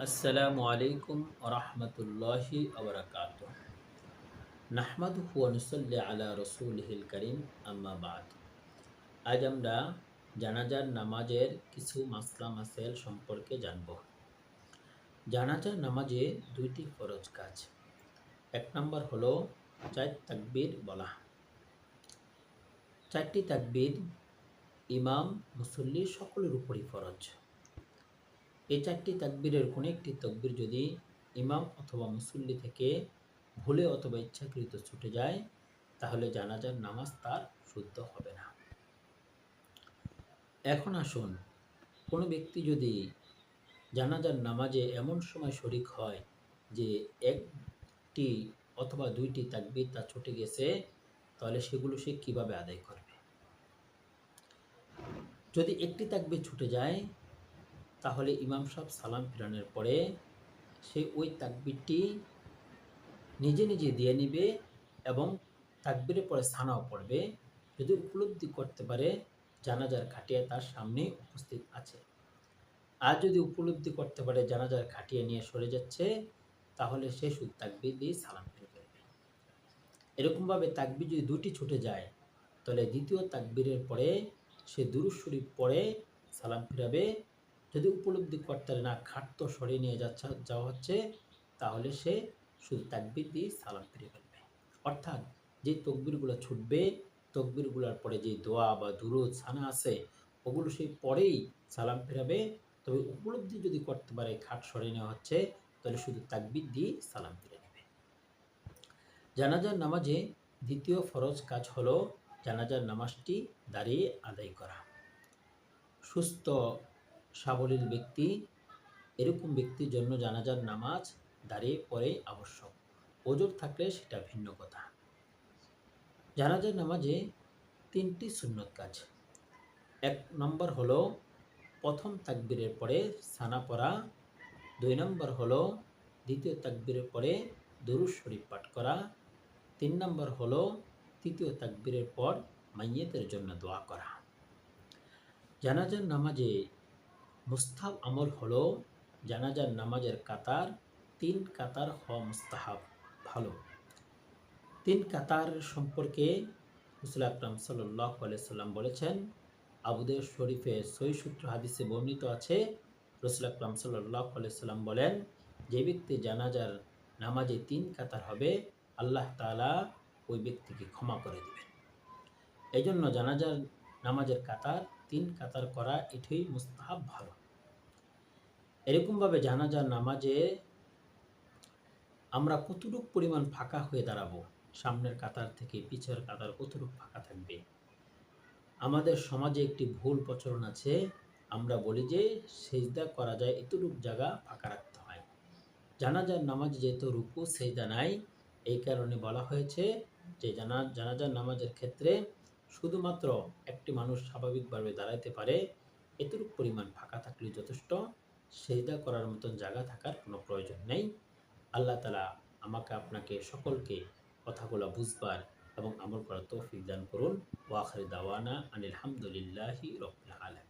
আসসালামু আলাইকুম রহমতুল্লাহি আবরাকাত। নাহমাদুহু ওয়া নুসাল্লি আলা রসুলিহিল করিম, আম্মা বাদ। আজ আমরা জানাজার নামাজের কিছু মাসলা মাসাইল সম্পর্কে জানব। জানাজার নামাজে দুইটি ফরজ কাজ। এক নম্বর হলো চার তাকবীর বলা। চারটি তাকবীর ইমাম, মুসল্লি সকলের উপরই ফরজ। এই চারটি তাকবীরের কোনো একটি তাকবীর যদি ইমাম অথবা মুসল্লি থেকে ভুলে অথবা ইচ্ছাকৃত ছুটে যায়, তাহলে জানাজার নামাজ তার শুদ্ধ হবে না। এখন আসুন, কোনো ব্যক্তি যদি জানাজার নামাজে এমন সময় শরিক হয় যে একটি অথবা দুইটি তাকবীর তার ছুটে গেছে, তাহলে সেগুলো সে কিভাবে আদায় করবে? যদি একটি তাকবীর ছুটে যায়, তাহলে ইমাম সাহেব সালাম ফিরানোর পরে সে ওই তাকবীরটি নিজে নিজে দিয়ে নিবে এবং তাকবীরের পরে সানাও পড়বে, যদি উপলব্ধি করতে পারে জানাজার খাটিয়া তার সামনে উপস্থিত আছে। আর যদি উপলব্ধি করতে পারে জানাজার খাটিয়া নিয়ে সরে যাচ্ছে, তাহলে সে শুধু তাকবীর দিয়ে সালাম ফিরে ফেলবে। এরকমভাবে তাকবীর যদি দুটি ছুটে যায়, তাহলে দ্বিতীয় তাকবীরের পরে সে দুরূদ শরীফ পড়ে সালাম ফিরাবে। যদি উপলব্ধি করতে পারে না খাট তো সরিয়ে নিয়ে যাওয়া হচ্ছে, তাহলে সে শুধু তাকবীর দিয়ে সালাম ফিরে ফেলবে। অর্থাৎ যে তকবীরগুলো ছুটবে, তকবীরগুলোর পরে যে দোয়া বা দুরূদ সানা আছে, ওগুলো সে পরেই সালাম ফিরাবে। তবে উপলব্ধি যদি করতে পারে খাট সরিয়ে নেওয়া হচ্ছে, তাহলে শুধু তাকবীর দিয়ে সালাম ফিরে নেবে। জানাজার নামাজে দ্বিতীয় ফরজ কাজ হলো জানাজার নামাজটি দাঁড়িয়ে আদায় করা। সুস্থ সাবলীল ব্যক্তি, এরকম ব্যক্তির জন্য জানাজার নামাজ দাঁড়িয়ে পড়াই আবশ্যক। ওজর থাকলে সেটা ভিন্ন কথা। জানাজার নামাজে তিনটি সুন্নত কাজ। এক নম্বর হলো প্রথম তাকবীরের পরে সানা পড়া। দুই নম্বর হলো দ্বিতীয় তাকবীরের পরে দুরূদ শরীফ পাঠ করা। তিন নম্বর হলো তৃতীয় তাকবীরের পর মাইয়িতের জন্য দোয়া করা। জানাজার নামাজে মুস্তাহাব আমল হলো জানাজার নামাজের কাতার ৩ কাতার হওয়া মুস্তাহাব, ভালো। ৩ কাতার সম্পর্কে রাসূল আকরাম সাল্লাল্লাহু আলাইহি সাল্লাম বলেছেন, আবু দাউদ শরীফে সহিহ সূত্র হাদিসে বর্ণিত আছে, রাসূল আকরাম সাল্লাল্লাহু আলাইহি সাল্লাম বলেন, যে ব্যক্তি জানাজার নামাজে ৩ কাতার হবে, আল্লাহ তাআলা ওই ব্যক্তিকে ক্ষমা করে দিবেন। এজন্য জানাজার নামাজের কাতার ৩ কাতার করা এটাই মুস্তাহাব, ভালো। এরকমভাবে জানাজার নামাজে আমরা কতটুকু পরিমাণ ফাঁকা হয়ে দাঁড়াবো, সামনের কাতার থেকে পিছের কাতার কতটুকু ফাঁকা থাকবে? আমাদের সমাজে একটি ভুল প্রচলন আছে, আমরা বলি যে সেজদা করা যায় এতটুকু জায়গা ফাঁকা রাখতে হয়। জানাজার নামাজে যেহেতু রুকু সেজদা নাই, এই কারণে বলা হয়েছে যে জানাজার নামাজের ক্ষেত্রে শুধুমাত্র একটি মানুষ স্বাভাবিকভাবে দাঁড়াইতে পারে, এতটুকু পরিমাণ ফাঁকা থাকলে যথেষ্ট। সেজদা করার মতন জায়গা থাকার কোনো প্রয়োজন নেই। আল্লাহ তাআলা আমাকে আপনাকে সকলকে কথাগুলো বুঝবার এবং আমল করার তৌফিক দান করুন। ওয়া আখির দাওয়ানা আনিল হামদুলিল্লাহি রাব্বিল আলামিন।